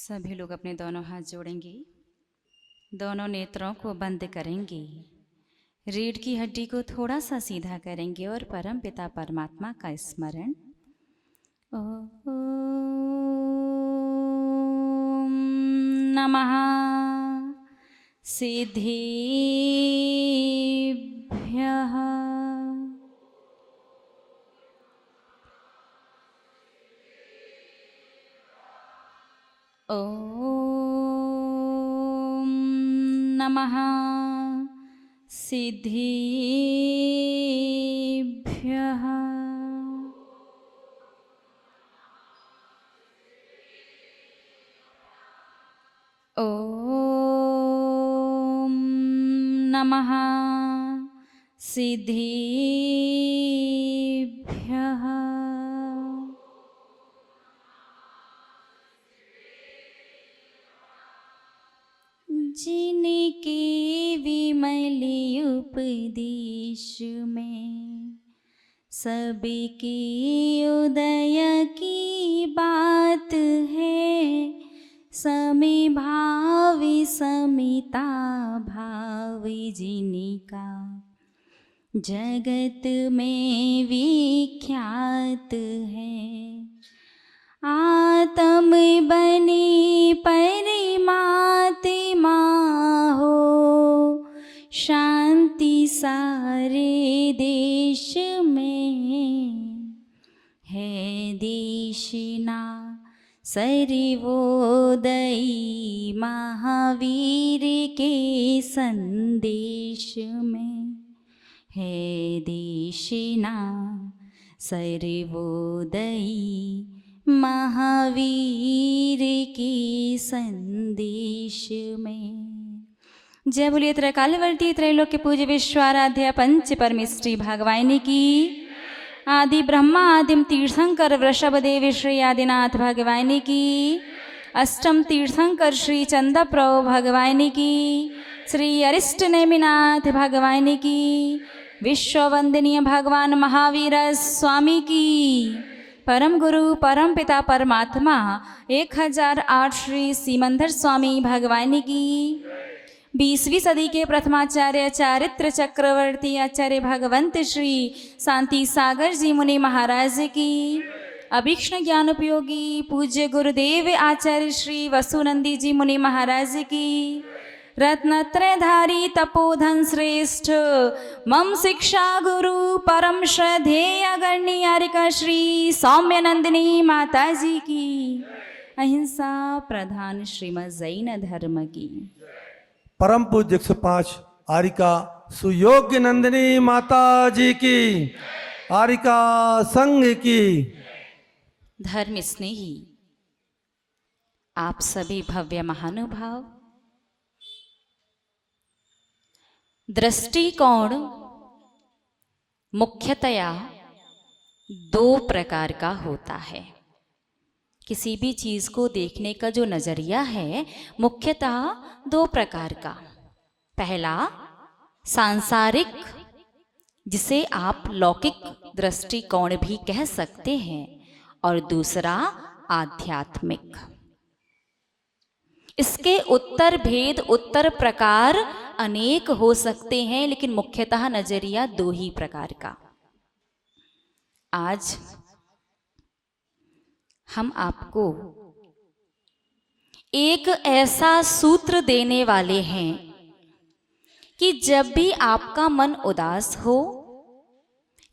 सभी लोग अपने दोनों हाथ जोड़ेंगे, दोनों नेत्रों को बंद करेंगे, रीढ़ की हड्डी को थोड़ा सा सीधा करेंगे और परम पिता परमात्मा का स्मरण। ओम नमः सिद्धिभ्यः। ओम नमः सिद्धिभ्यः। ओम नमः सिद्धिभ्यः। जिनके विमल उपदेश में सबकी उदय की बात है, समिभावी समिता भावी जिनका जगत में विख्यात है। आत्म बनी परमात्मा हो, शांति सारे देश में है। देशना सर्वोदयी महावीर के संदेश में है। देशना सर्वोदयी महावीर के संदेश में। जय बोलिए त्रैकालवर्ती त्रैलोक्य पूज्य विश्वाराध्य पंच परमेष्ठी भगवानी की। आदि ब्रह्मा आदिम तीर्थंकर वृषभदेव श्री आदिनाथ भगवानी की। अष्टम तीर्थंकर श्री चंद्रप्रभु भगवानी की। श्री अरिष्ट नेमिनाथ भगवानी की। विश्व वंदनीय भगवान महावीर स्वामी की। परम गुरु परम पिता परमात्मा 1008 श्री सीमंदर स्वामी भगवानी की। 20वीं सदी के प्रथमाचार्य चारित्र चक्रवर्ती आचार्य भगवंत श्री शांति सागर जी मुनि महाराज की। अभीक्ष्ण ज्ञान उपयोगी पूज्य गुरुदेव आचार्य श्री वसुनंदी जी मुनि महाराज की। रत्नत्रयधारी तपोधन श्रेष्ठ मम शिक्षा गुरु परम श्रद्धेय गण्यारिका श्री सौम्यनंदिनी माता जी की। अहिंसा प्रधान श्रीमद जैन धर्म की। परम पूज्य 105 आरिका सुयोग्य नंदिनी माता जी की। आरिका संघ की। धर्म स्नेही आप सभी भव्य महानुभाव, दृष्टिकोण मुख्यतया 2 प्रकार का होता है। किसी भी चीज को देखने का जो नजरिया है मुख्यतः 2 प्रकार का। पहला सांसारिक, जिसे आप लौकिक दृष्टिकोण भी कह सकते हैं, और दूसरा आध्यात्मिक। इसके उत्तर भेद उत्तर प्रकार अनेक हो सकते हैं, लेकिन मुख्यतः नजरिया 2 ही प्रकार का। आज हम आपको एक ऐसा सूत्र देने वाले हैं कि जब भी आपका मन उदास हो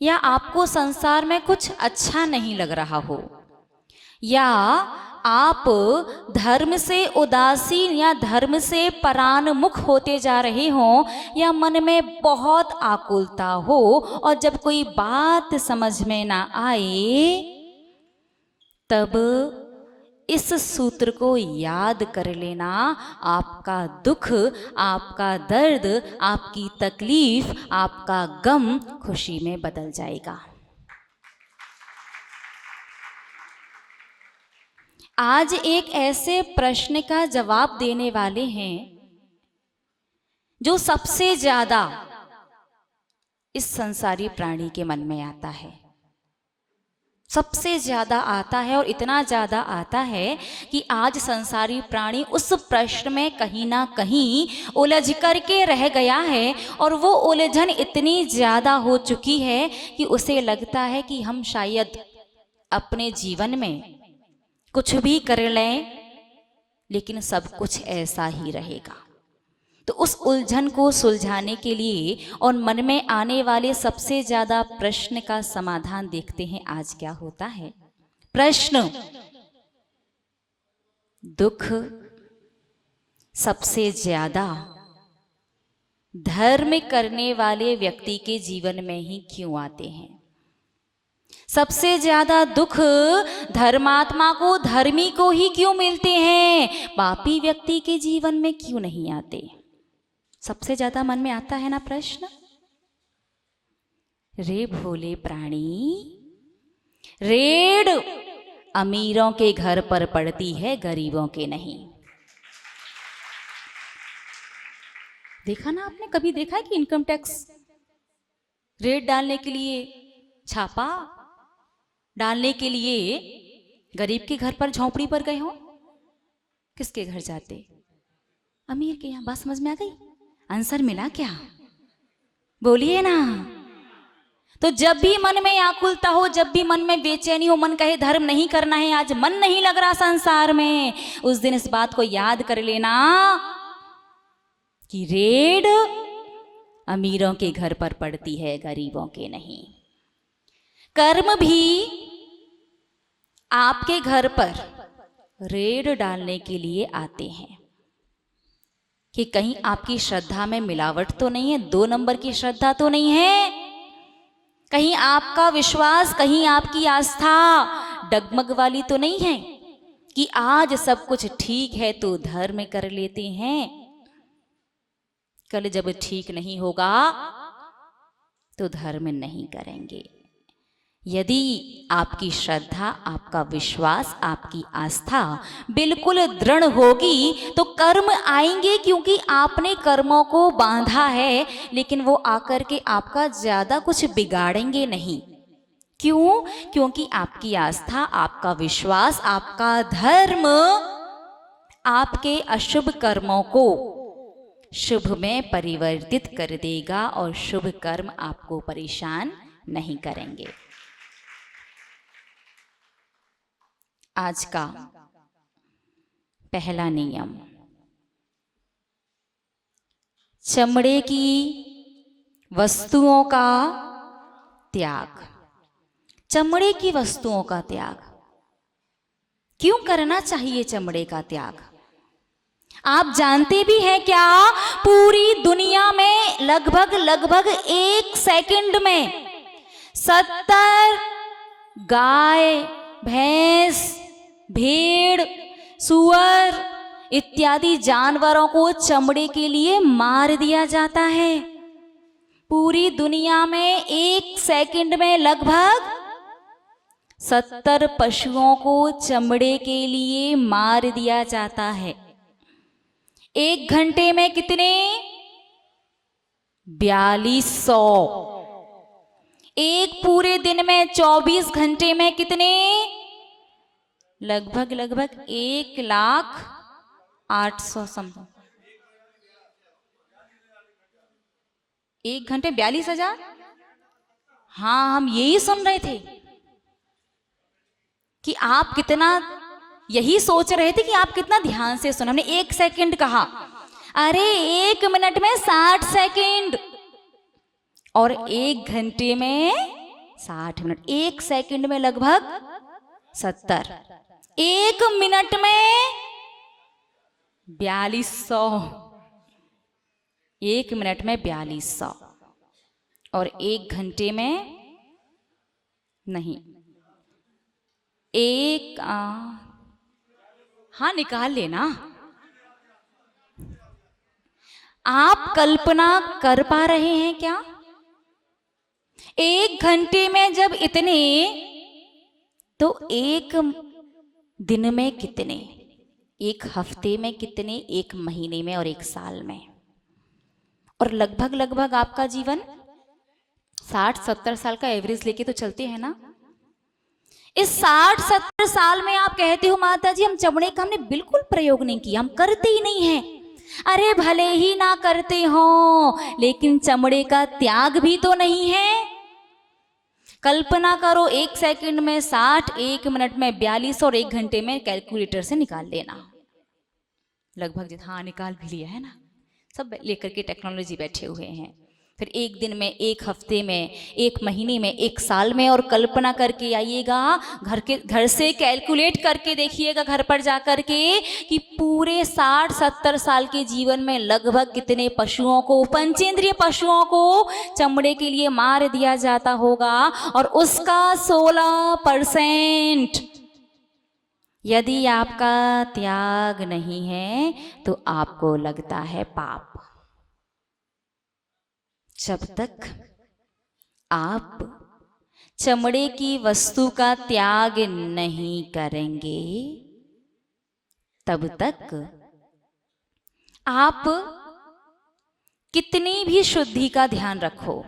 या आपको संसार में कुछ अच्छा नहीं लग रहा हो, या आप धर्म से उदासीन या धर्म से परान्मुख होते जा रहे हों, या मन में बहुत आकुलता हो और जब कोई बात समझ में ना आए, तब इस सूत्र को याद कर लेना। आपका दुख, आपका दर्द, आपकी तकलीफ, आपका गम खुशी में बदल जाएगा। आज एक ऐसे प्रश्न का जवाब देने वाले हैं जो सबसे ज्यादा इस संसारी प्राणी के मन में आता है। सबसे ज्यादा आता है, और इतना ज्यादा आता है कि आज संसारी प्राणी उस प्रश्न में कहीं ना कहीं उलझ करके रह गया है, और वो उलझन इतनी ज्यादा हो चुकी है कि उसे लगता है कि हम शायद अपने जीवन में कुछ भी कर लें लेकिन सब कुछ ऐसा ही रहेगा। तो उस उलझन को सुलझाने के लिए और मन में आने वाले सबसे ज्यादा प्रश्न का समाधान देखते हैं आज क्या होता है। प्रश्न: दुख सबसे ज्यादा धर्म करने वाले व्यक्ति के जीवन में ही क्यों आते हैं? सबसे ज्यादा दुख धर्मात्मा को, धर्मी को ही क्यों मिलते हैं? पापी व्यक्ति के जीवन में क्यों नहीं आते? सबसे ज्यादा मन में आता है ना प्रश्न। रे भोले प्राणी, रेड अमीरों के घर पर पड़ती है, गरीबों के नहीं। देखा ना आपने, कभी देखा है कि इनकम टैक्स रेड डालने के लिए, छापा डालने के लिए गरीब के घर पर, झोंपड़ी पर गए हो? किसके घर जाते? अमीर के यहाँ। बात समझ में आ गई? आंसर मिला क्या? बोलिए ना। तो जब भी मन में आकुलता हो, जब भी मन में बेचैनी हो, मन कहे धर्म नहीं करना है, आज मन नहीं लग रहा संसार में, उस दिन इस बात को याद कर लेना कि रेड अमीरों के घर पर पड़ती है, गरीबों के नहीं। कर्म भी आपके घर पर रेड डालने के लिए आते हैं कि कहीं आपकी श्रद्धा में मिलावट तो नहीं है, 2 नंबर की श्रद्धा तो नहीं है, कहीं आपका विश्वास, कहीं आपकी आस्था डगमग वाली तो नहीं है कि आज सब कुछ ठीक है तो धर्म कर लेते हैं, कल जब ठीक नहीं होगा तो धर्म नहीं करेंगे। यदि आपकी श्रद्धा, आपका विश्वास, आपकी आस्था बिल्कुल दृढ़ होगी तो कर्म आएंगे, क्योंकि आपने कर्मों को बांधा है, लेकिन वो आकर के आपका ज्यादा कुछ बिगाड़ेंगे नहीं। क्यों? क्योंकि आपकी आस्था, आपका विश्वास, आपका धर्म आपके अशुभ कर्मों को शुभ में परिवर्तित कर देगा, और शुभ कर्म आपको परेशान नहीं करेंगे। आज का पहला नियम, चमड़े की वस्तुओं का त्याग। चमड़े की वस्तुओं का त्याग क्यों करना चाहिए? चमड़े का त्याग आप जानते भी हैं क्या? पूरी दुनिया में लगभग 1 सेकंड में 70 गाय, भैंस, भेड़, सुअर इत्यादि जानवरों को चमड़े के लिए मार दिया जाता है। पूरी दुनिया में 1 सेकंड में लगभग 70 पशुओं को चमड़े के लिए मार दिया जाता है। 1 घंटे में कितने? 4200। एक पूरे दिन में 24 घंटे में कितने? लगभग 1,08,000 समथिंग। 1 घंटे 42,000। हाँ, हम यही सुन रहे थे कि आप कितना, यही सोच रहे थे कि आप कितना ध्यान से सुन। हमने 1 सेकंड कहा, अरे 1 मिनट में 60 सेकंड और 1 घंटे में 60 मिनट। 1 सेकंड में लगभग 70, 1 मिनट में 4200, 1 मिनट में 4200 और 1 घंटे में नहीं, हाँ निकाल लेना। आप कल्पना कर पा रहे हैं क्या? 1 घंटे में जब इतने, तो 1 दिन में कितने, 1 हफ्ते में कितने, 1 महीने में और 1 साल में। और लगभग आपका जीवन 60-70 साल का एवरेज लेके तो चलते हैं ना। इस 60-70 साल में आप कहते हो माता जी हम चमड़े का हमने बिल्कुल प्रयोग नहीं किया, हम करते ही नहीं हैं। अरे भले ही ना करते हो, लेकिन चमड़े का त्याग भी तो नहीं है। कल्पना करो 1 सेकंड में 60, 1 मिनट में 42 और 1 घंटे में कैलकुलेटर से निकाल लेना। लगभग हाँ निकाल भी लिया है ना, सब लेकर के टेक्नोलॉजी बैठे हुए हैं। फिर 1 दिन में, 1 हफ्ते में, 1 महीने में, 1 साल में, और कल्पना करके आइएगा, घर से कैलकुलेट करके देखिएगा घर पर जा कर के कि पूरे 60-70 साल के जीवन में लगभग कितने पशुओं को, पंचेंद्रिय पशुओं को चमड़े के लिए मार दिया जाता होगा। और उसका 16% यदि आपका त्याग नहीं है तो आपको लगता है पाप। जब तक आप चमड़े की वस्तु का त्याग नहीं करेंगे तब तक आप कितनी भी शुद्धि का ध्यान रखो,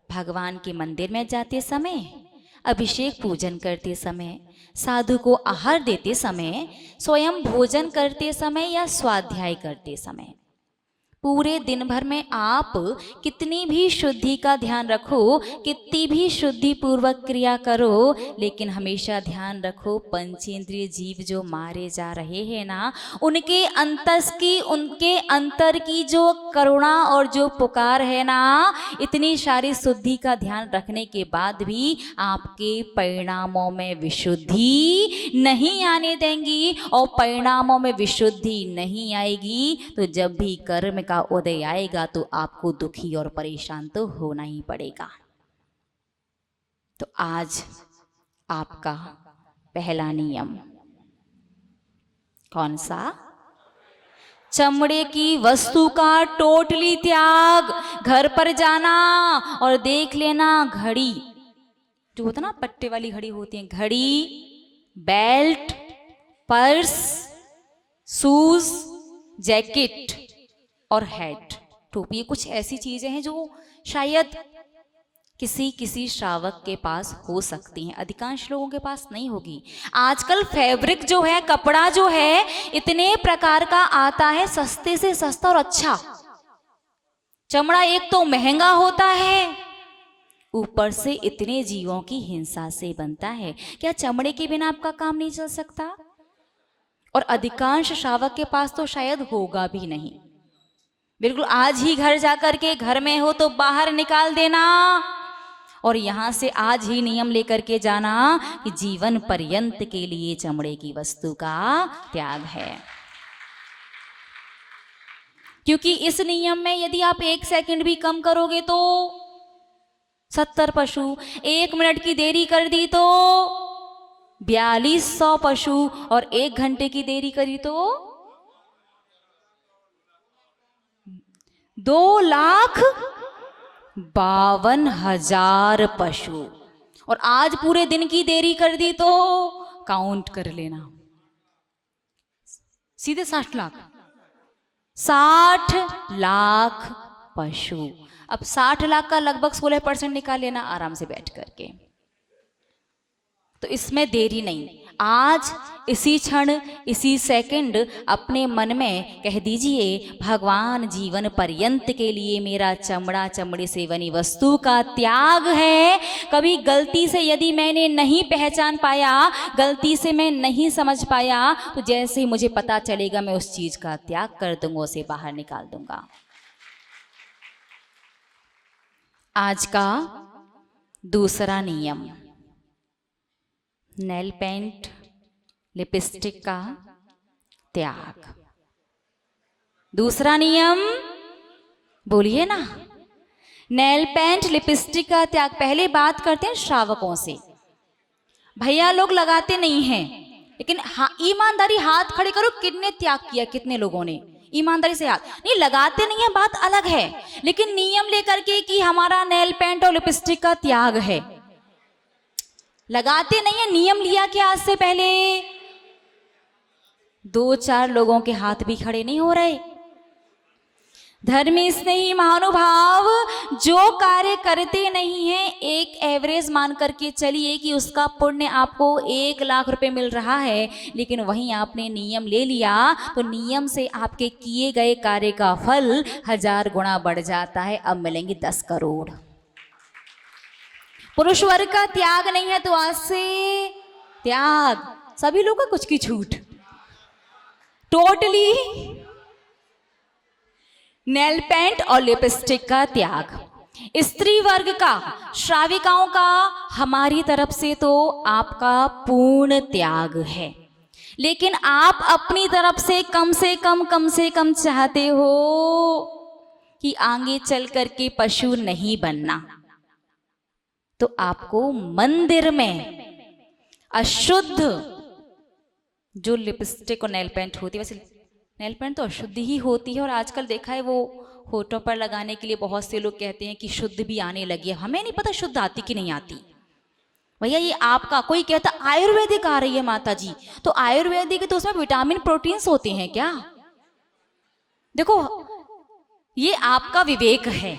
भगवान के मंदिर में जाते समय, अभिषेक पूजन करते समय, साधु को आहार देते समय, स्वयं भोजन करते समय या स्वाध्याय करते समय, पूरे दिन भर में आप कितनी भी शुद्धि का ध्यान रखो, कितनी भी शुद्धि पूर्वक क्रिया करो, लेकिन हमेशा ध्यान रखो पंचेंद्रिय जीव जो मारे जा रहे हैं ना, उनके उनके अंतर की जो करुणा और जो पुकार है ना, इतनी सारी शुद्धि का ध्यान रखने के बाद भी आपके परिणामों में विशुद्धि नहीं आने देंगी। और परिणामों में विशुद्धि नहीं आएगी तो जब भी कर्म का उदय आएगा तो आपको दुखी और परेशान तो होना ही पड़ेगा। तो आज आपका पहला नियम कौन सा? चमड़े की वस्तु का टोटली त्याग। घर पर जाना और देख लेना घड़ी जो होता ना, पट्टे वाली घड़ी होती है, घड़ी, बेल्ट, पर्स, शूज, जैकेट और हैट, टोपी, ये कुछ ऐसी चीजें हैं जो शायद किसी श्रावक के पास हो सकती हैं, अधिकांश लोगों के पास नहीं होगी। आजकल फैब्रिक जो है, कपड़ा जो है, इतने प्रकार का आता है, सस्ते से सस्ता और अच्छा। चमड़ा एक तो महंगा होता है, ऊपर से इतने जीवों की हिंसा से बनता है। क्या चमड़े के बिना आपका काम नहीं चल सकता? और अधिकांश श्रावक के पास तो शायद होगा भी नहीं। बिल्कुल आज ही घर जाकर के, घर में हो तो बाहर निकाल देना और यहां से आज ही नियम लेकर के जाना कि जीवन पर्यंत के लिए चमड़े की वस्तु का त्याग है। क्योंकि इस नियम में यदि आप 1 सेकंड भी कम करोगे तो 70 पशु, 1 मिनट की देरी कर दी तो 4200 पशु, और 1 घंटे की देरी करी तो 2,52,000 पशु, और आज पूरे दिन की देरी कर दी तो काउंट कर लेना, सीधे 60 लाख, 60 लाख पशु। अब 60 लाख का लगभग 16% निकाल लेना आराम से बैठ करके। तो इसमें देरी नहीं, आज इसी क्षण, इसी सेकंड अपने मन में कह दीजिए, भगवान जीवन पर्यंत के लिए मेरा चमड़ा, चमड़े से बनी वस्तु का त्याग है। कभी गलती से यदि मैंने नहीं पहचान पाया, गलती से मैं नहीं समझ पाया, तो जैसे ही मुझे पता चलेगा मैं उस चीज का त्याग कर दूंगा, उसे बाहर निकाल दूंगा। आज का दूसरा नियम, नेल पेंट, लिपस्टिक का त्याग। दूसरा नियम बोलिए ना, नेल पेंट, लिपस्टिक का त्याग। पहले बात करते हैं श्रावकों से। भैया लोग लगाते नहीं हैं, लेकिन ईमानदारी हाथ खड़े करो, कितने त्याग किया, कितने लोगों ने ईमानदारी से हाथ नहीं लगाते नहीं है, बात अलग है, लेकिन नियम लेकर के कि हमारा नेल पेंट और लिपस्टिक का त्याग है, लगाते नहीं है। नियम लिया कि आज से पहले 2-4 लोगों के हाथ भी खड़े नहीं हो रहे। धर्मी स्नेही महानुभाव जो कार्य करते नहीं है, एक एवरेज मान करके चलिए कि उसका पुण्य आपको 1,00,000 रुपए मिल रहा है, लेकिन वहीं आपने नियम ले लिया तो नियम से आपके किए गए कार्य का फल 1000 गुना बढ़ जाता है। अब मिलेंगे 10 करोड़। पुरुष वर्ग का त्याग नहीं है तो आज से त्याग, सभी लोग का कुछ की छूट, टोटली नेल पेंट और लिपस्टिक का त्याग। स्त्री वर्ग का, श्राविकाओं का हमारी तरफ से तो आपका पूर्ण त्याग है, लेकिन आप अपनी तरफ से कम चाहते हो कि आगे चल करके पशु नहीं बनना, तो आपको मंदिर में अशुद्ध जो लिपस्टिक और नेल पेंट होती है, वैसे नेल पेंट तो अशुद्ध ही होती है, और आजकल देखा है वो होठों पर लगाने के लिए बहुत से लोग कहते हैं कि शुद्ध भी आने लगी है। हमें नहीं पता शुद्ध आती कि नहीं आती। भैया ये आपका, कोई कहता आयुर्वेदिक आ रही है माता जी, तो आयुर्वेदिक तो उसमें विटामिन प्रोटीन्स होते हैं क्या? देखो ये आपका विवेक है,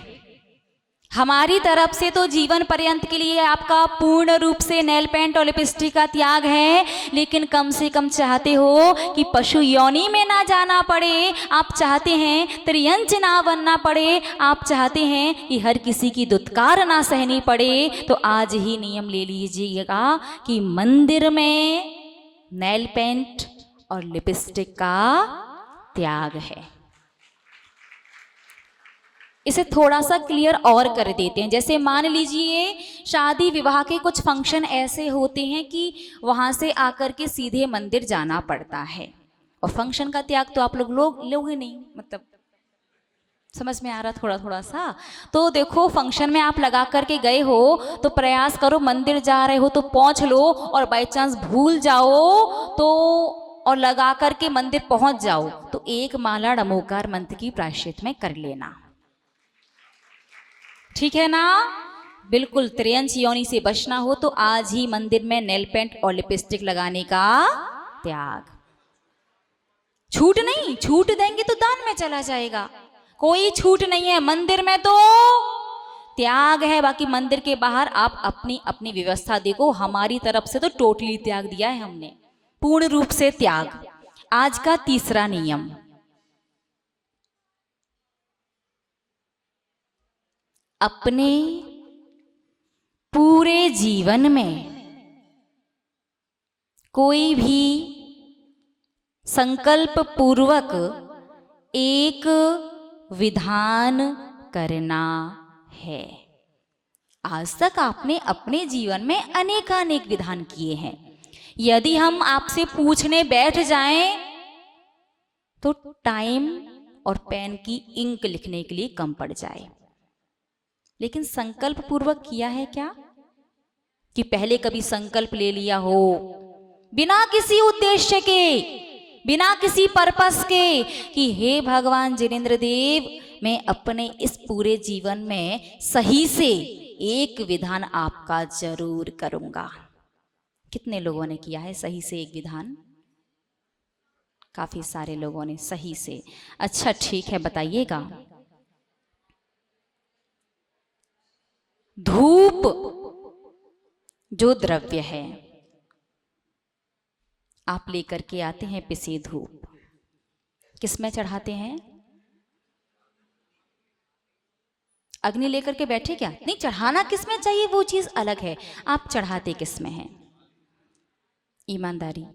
हमारी तरफ से तो जीवन पर्यंत के लिए आपका पूर्ण रूप से नेल पेंट और लिपस्टिक का त्याग है, लेकिन कम से कम चाहते हो कि पशु योनि में ना जाना पड़े, आप चाहते हैं त्रियंच ना बनना पड़े, आप चाहते हैं कि हर किसी की दुत्कार ना सहनी पड़े, तो आज ही नियम ले लीजिएगा कि मंदिर में नेल पेंट और लिपस्टिक का त्याग है। इसे थोड़ा सा क्लियर और कर देते हैं। जैसे मान लीजिए शादी विवाह के कुछ फंक्शन ऐसे होते हैं कि वहां से आकर के सीधे मंदिर जाना पड़ता है, और फंक्शन का त्याग तो आप लोग ही नहीं, मतलब समझ में आ रहा थोड़ा थोड़ा सा। तो देखो फंक्शन में आप लगा करके गए हो तो प्रयास करो, मंदिर जा रहे हो तो पहुंच लो, और बाई चांस भूल जाओ तो और लगा करके मंदिर पहुंच जाओ तो 1 माला नमोकार मंत्र की प्रायश्चित में कर लेना, ठीक है ना? बिल्कुल त्रियंच योनि से बचना हो तो आज ही मंदिर में नेल पेंट और लिपस्टिक लगाने का त्याग। छूट नहीं, छूट देंगे तो दान में चला जाएगा, कोई छूट नहीं है, मंदिर में तो त्याग है, बाकी मंदिर के बाहर आप अपनी अपनी व्यवस्था देखो। हमारी तरफ से तो टोटली त्याग दिया है हमने, पूर्ण रूप से त्याग। आज का तीसरा नियम, अपने पूरे जीवन में कोई भी संकल्प पूर्वक एक विधान करना है। आज तक आपने अपने जीवन में अनेकानेक विधान किए हैं, यदि हम आपसे पूछने बैठ जाएं तो टाइम और पेन की इंक लिखने के लिए कम पड़ जाए, लेकिन संकल्प पूर्वक किया है क्या? कि पहले कभी संकल्प ले लिया हो बिना किसी उद्देश्य के, बिना किसी पर्पस के, कि हे भगवान जिनेंद्र देव, मैं अपने इस पूरे जीवन में सही से एक विधान आपका जरूर करूंगा। कितने लोगों ने किया है सही से एक विधान? काफी सारे लोगों ने सही से। अच्छा ठीक है, बताइएगा। धूप जो द्रव्य है आप लेकर के आते हैं, पिसी धूप किस में चढ़ाते हैं? अग्नि लेकर के बैठे क्या? नहीं, चढ़ाना किस में चाहिए वो चीज अलग है, आप चढ़ाते किस में हैं? ईमानदारी,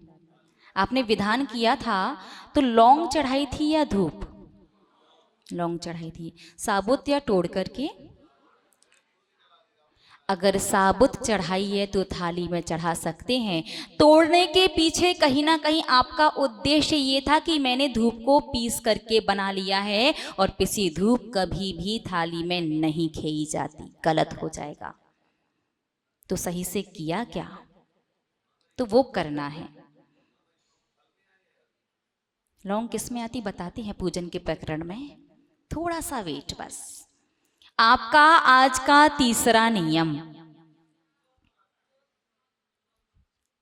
आपने विधान किया था तो लौंग चढ़ाई थी या धूप? लौंग चढ़ाई थी। साबुत या तोड़ करके? अगर साबुत चढ़ाई है तो थाली में चढ़ा सकते हैं। तोड़ने के पीछे कहीं ना कहीं आपका उद्देश्य ये था कि मैंने धूप को पीस करके बना लिया है, और पिसी धूप कभी भी थाली में नहीं खेई जाती, गलत हो जाएगा। तो सही से किया क्या? तो वो करना है। लौंग किस में आती बताते हैं पूजन के प्रकरण में, थोड़ा सा वेट बस। आपका आज का तीसरा नियम,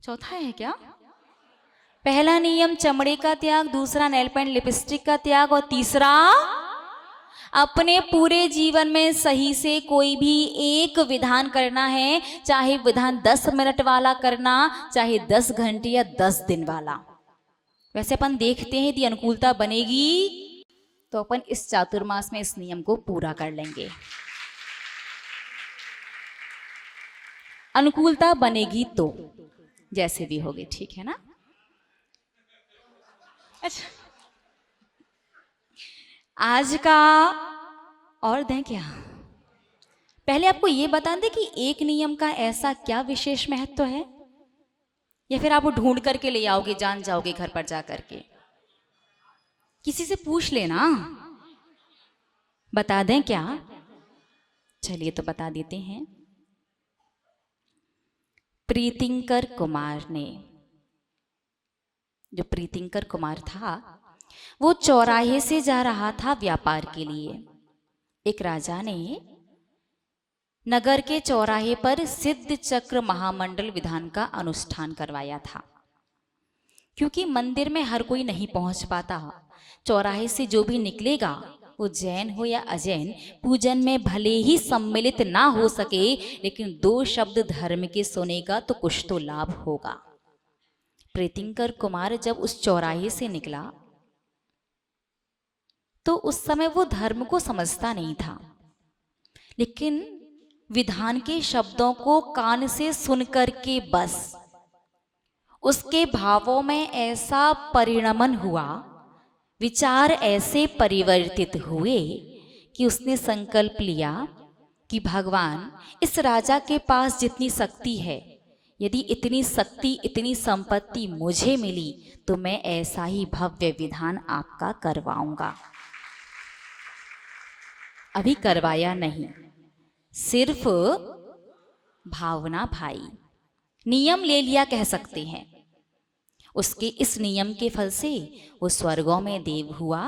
चौथा है क्या? पहला नियम चमड़े का त्याग, दूसरा नेल पेंट लिपस्टिक का त्याग, और तीसरा अपने पूरे जीवन में सही से कोई भी एक विधान करना है, चाहे विधान 10 मिनट वाला करना, चाहे 10 घंटे या 10 दिन वाला। वैसे अपन देखते हैं यदि अनुकूलता बनेगी तो अपन इस चातुर्मास में इस नियम को पूरा कर लेंगे। अनुकूलता बनेगी तो जैसे भी होगी, ठीक है ना। अच्छा, आज का और दें क्या, पहले आपको ये बता दें कि एक नियम का ऐसा क्या विशेष महत्व है, या फिर आप ढूंढ करके ले आओगे, जान जाओगे घर पर जा करके, किसी से पूछ लेना। बता दें क्या? चलिए तो बता देते हैं। प्रीतिंकर कुमार ने, जो प्रीतिंकर कुमार था वो चौराहे से जा रहा था व्यापार के लिए। एक राजा ने नगर के चौराहे पर सिद्ध चक्र महामंडल विधान का अनुष्ठान करवाया था। क्योंकि मंदिर में हर कोई नहीं पहुंच पाता, चौराहे से जो भी निकलेगा वो जैन हो या अजैन, पूजन में भले ही सम्मिलित ना हो सके, लेकिन 2 शब्द धर्म के सुनेगा तो कुछ तो लाभ होगा। प्रीतिंकर कुमार जब उस चौराहे से निकला तो उस समय वो धर्म को समझता नहीं था, लेकिन विधान के शब्दों को कान से सुनकर के बस उसके भावों में ऐसा परिणमन हुआ, विचार ऐसे परिवर्तित हुए कि उसने संकल्प लिया कि भगवान, इस राजा के पास जितनी शक्ति है, यदि इतनी शक्ति इतनी संपत्ति मुझे मिली तो मैं ऐसा ही भव्य विधान आपका करवाऊंगा। अभी करवाया नहीं, सिर्फ भावना भाई, नियम ले लिया कह सकते हैं। उसके इस नियम के फल से वो स्वर्गों में देव हुआ,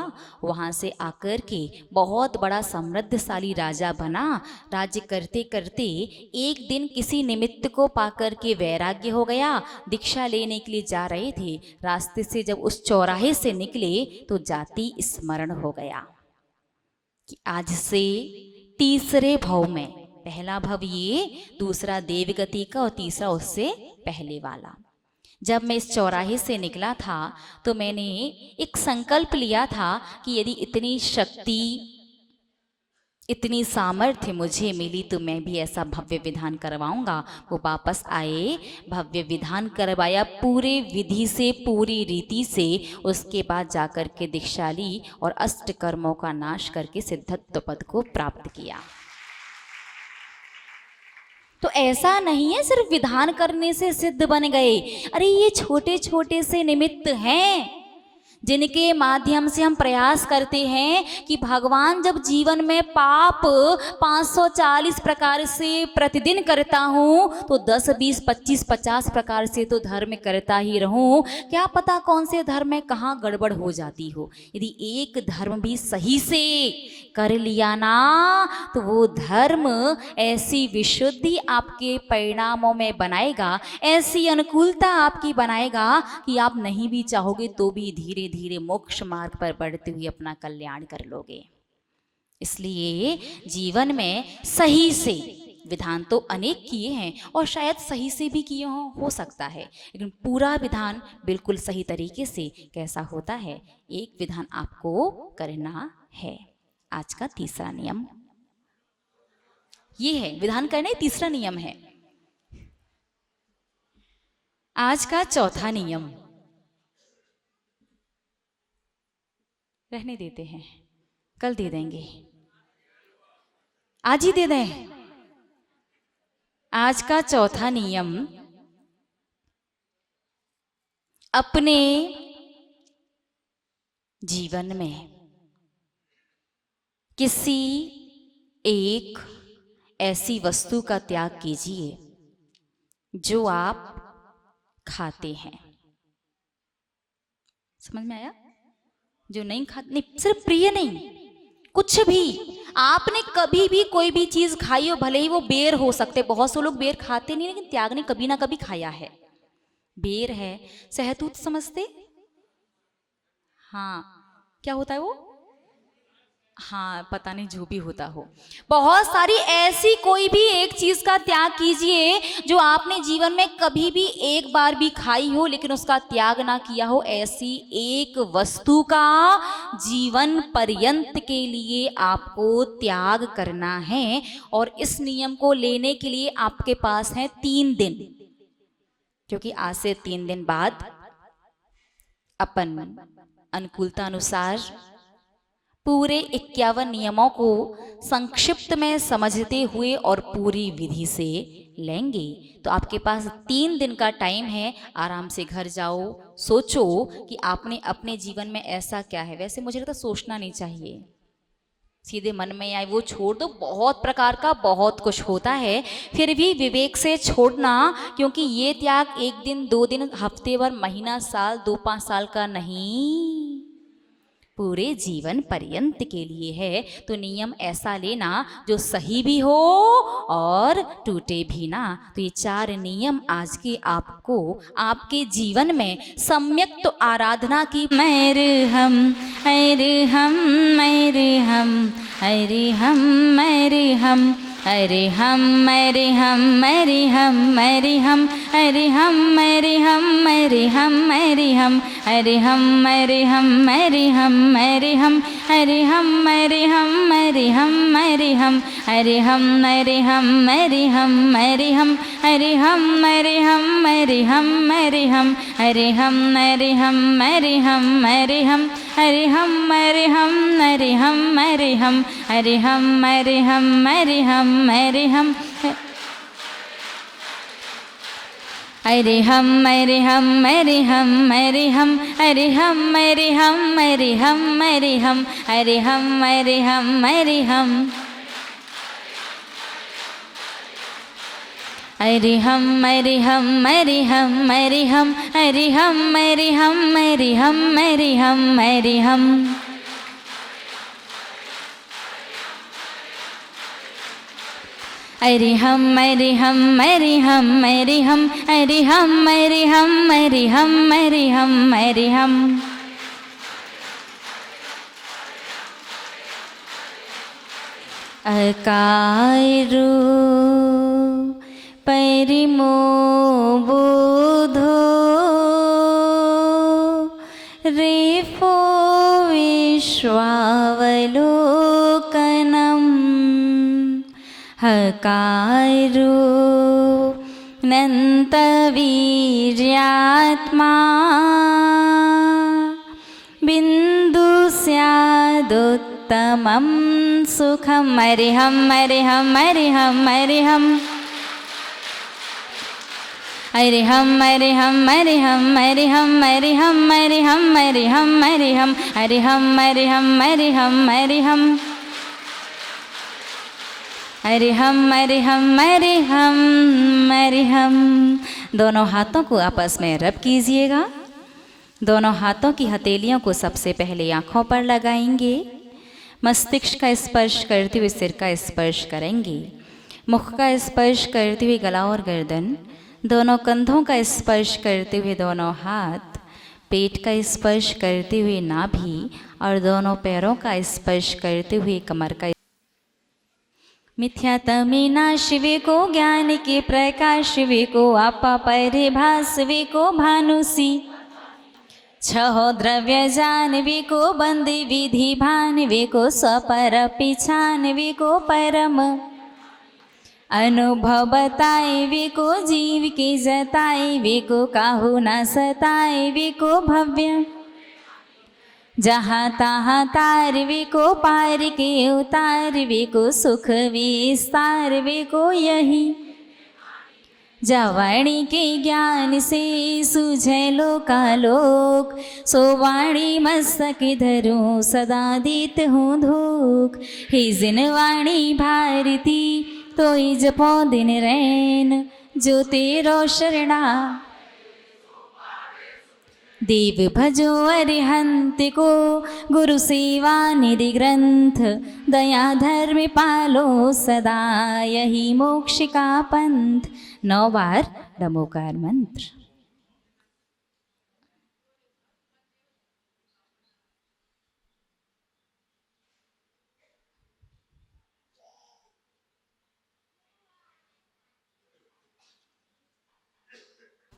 वहाँ से आकर के बहुत बड़ा समृद्धशाली राजा बना। राज्य करते करते एक दिन किसी निमित्त को पाकर के वैराग्य हो गया। दीक्षा लेने के लिए जा रहे थे, रास्ते से जब उस चौराहे से निकले तो जाति स्मरण हो गया कि आज से तीसरे भव में, पहला भव ये, दूसरा देवगति का और तीसरा उससे पहले वाला, जब मैं इस चौराहे से निकला था तो मैंने एक संकल्प लिया था कि यदि इतनी शक्ति इतनी सामर्थ्य मुझे मिली तो मैं भी ऐसा भव्य विधान करवाऊंगा। वो वापस आए, भव्य विधान करवाया पूरे विधि से, पूरी रीति से। उसके बाद जाकर के दीक्षा ली और 8 कर्मों का नाश करके सिद्धत्व पद को प्राप्त किया। तो ऐसा नहीं है सिर्फ विधान करने से सिद्ध बन गए। अरे ये छोटे छोटे से निमित्त हैं जिनके माध्यम से हम प्रयास करते हैं कि भगवान, जब जीवन में पाप 540 प्रकार से प्रतिदिन करता हूँ तो 10, 20, 25, 50 प्रकार से तो धर्म करता ही रहूं। क्या पता कौन से धर्म में कहाँ गड़बड़ हो जाती हो। यदि एक धर्म भी सही से कर लिया ना तो वो धर्म ऐसी विशुद्धि आपके परिणामों में बनाएगा, ऐसी अनुकूलता आपकी बनाएगा कि आप नहीं भी चाहोगे तो भी धीरे धीरे मोक्ष मार्ग पर बढ़ते हुए अपना कल्याण कर लोगे। इसलिए जीवन में सही से विधान तो अनेक किए हैं और शायद सही से भी किए हो सकता है, लेकिन पूरा विधान बिल्कुल सही तरीके से कैसा होता है, एक विधान आपको करना है। आज का तीसरा नियम ये है, विधान करने तीसरा नियम है। आज का चौथा नियम रहने देते हैं, कल दे देंगे, आज ही दे दें। आज का चौथा नियम, अपने जीवन में किसी एक ऐसी वस्तु का त्याग कीजिए जो आप खाते हैं। समझ में आया? जो नहीं खाते, नहीं सिर्फ प्रिय नहीं, कुछ भी आपने कभी भी कोई भी चीज खाई हो, भले ही वो बेर हो सकते, बहुत से लोग बेर खाते नहीं लेकिन त्याग ने कभी ना कभी खाया है। बेर है, सहतूत समझते? हाँ, क्या होता है वो? हाँ, पता नहीं जो भी होता हो, बहुत सारी ऐसी कोई भी एक चीज का त्याग कीजिए जो आपने जीवन में कभी भी एक बार भी खाई हो लेकिन उसका त्याग ना किया हो। ऐसी एक वस्तु का जीवन पर्यंत के लिए आपको त्याग करना है। और इस नियम को लेने के लिए आपके पास है 3 दिन, क्योंकि आज से 3 दिन बाद अपन अनुकूलता अनुसार पूरे 51 नियमों को संक्षिप्त में समझते हुए और पूरी विधि से लेंगे। तो आपके पास 3 दिन का टाइम है, आराम से घर जाओ, सोचो कि आपने अपने जीवन में ऐसा क्या है। वैसे मुझे लगता है सोचना नहीं चाहिए, सीधे मन में आए वो छोड़ दो। बहुत प्रकार का बहुत कुछ होता है, फिर भी विवेक से छोड़ना, क्योंकि ये त्याग 1 दिन 2 दिन हफ्ते भर महीना साल 2-5 साल का नहीं, पूरे जीवन पर्यंत के लिए है। तो नियम ऐसा लेना जो सही भी हो और टूटे भी ना। तो ये 4 नियम आज के आपको आपके जीवन में सम्यक तो आराधना की मेरे हम अरे हम मेरे हम अरे हम मेरे हम अरे हम मेरे हम मेरे हम मेरे हम अरे हम मेरे हम मेरे हम मेरे हम अरे हम मेरे हम मेरे हम मेरे हम अरे हम मेरे हम मेरे हम मेरे हम अरे हम मेरे हम मेरे हम मेरे हम अरे हम मेरे हम मेरे हम मेरे हम अरे हम मेरे हम मेरे हम मेरे हम अरे हम मेरे हम मेरे हम मेरे हम अरे हम मेरे हम मेरे हम मेरे हम अरे हम मेरे हम मेरे हम मेरे हम अरे हम मेरे हम मेरे हम मेरे हम अरे हम मेरे हम मेरे हम अरे हम मेरे हम मेरे हम मेरे हम अरे हम मेरे हम मेरे हम मेरे हम मेरे हम अरे हम मेरे हम मेरे हम मेरे हम अरे हम मेरे हम मेरे हम मेरे हम मेरे हम अकारो परिमो बोधो रेफो विश्वावलोकनम हकारो नन्तवीर्यात्मा बिंदु स्यादुत्तमं सुखम अरे हम मेरे हम मेरे हम मेरे हम अरे हम मेरे हम मेरे हम मेरे हम मेरे हम मेरे हम मेरे हम मेरे हम अरे हम मेरे हम मेरे हम मेरे हम अरे हम मेरे हम मेरे हम मेरे हम। दोनों हाथों को आपस में रब कीजिएगा। दोनों हाथों की हथेलियों को सबसे पहले आँखों पर लगाएंगे। मस्तिष्क का स्पर्श करते हुए सिर का स्पर्श करेंगे। मुख का स्पर्श करते हुए गला और गर्दन। दोनों कंधों का स्पर्श करते हुए दोनों हाथ। पेट का स्पर्श करते हुए नाभि और दोनों पैरों का स्पर्श करते हुए कमर का। मिथ्यात्मे नाश वे को ज्ञान के प्रकाश वे को आपा परिभास वे को भानुसी छहो द्रव्य जान वे को बंद विधि भान वे को स्वपर पिछान वे को परम अनुभव बताए वे को जीव के जताए वे को काहू ना सताए वे को भव्य जहाँ तहाँ तार वे को पार के उतार वे को सुख विस्तार वे को यही जवाणी के ज्ञान से सूझे लोकालोक सो वाणी मस्तक धरूं सदा दीत हूँ धूक हे जिन वाणी भारती तो जपो दिन रैन जो तेरो शरणा देव भजो अरिहंत को गुरु सेवा निधि ग्रंथ दया धर्म पालो सदा यही मोक्ष का पंथ। 9 बार नमोकार मंत्र।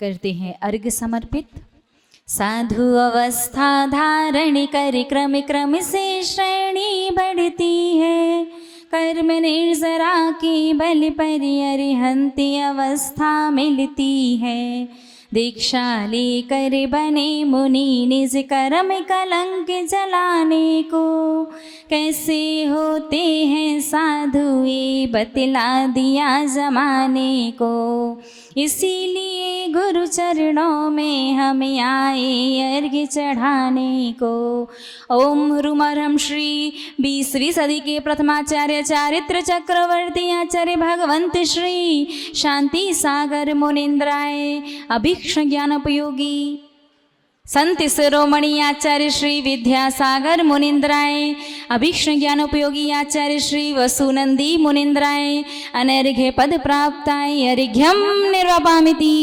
करते हैं अर्घ समर्पित। साधु अवस्था धारण कर क्रम क्रम से श्रेणी बढ़ती है, कर्म निर्जरा के बल पर अरिहंती अवस्था मिलती है। दीक्षा लेकर बने मुनि निज कर्म कलंक जलाने को, कैसे होते हैं साधु ये बतला दिया जमाने को। इसीलिए गुरु चरणों में हम आए अर्घ्य चढ़ाने को। ओम ह्रूम अर्हं श्री 20वीं सदी के प्रथमाचार्य चारित्र चक्रवर्ती आचार्य भगवंत श्री शांति सागर मुनीन्द्राय अभीक्ष्ण ज्ञानोपयोगी संत शिरोमणि आचार्य श्री विद्यासागर मुनीन्द्राय अभीक्ष्ण ज्ञानोपयोगी आचार्य श्री वसुनंदी मुनीन्द्राय अनर्घ्य पद प्राप्ताय अर्घ्यम निर्वापामिति।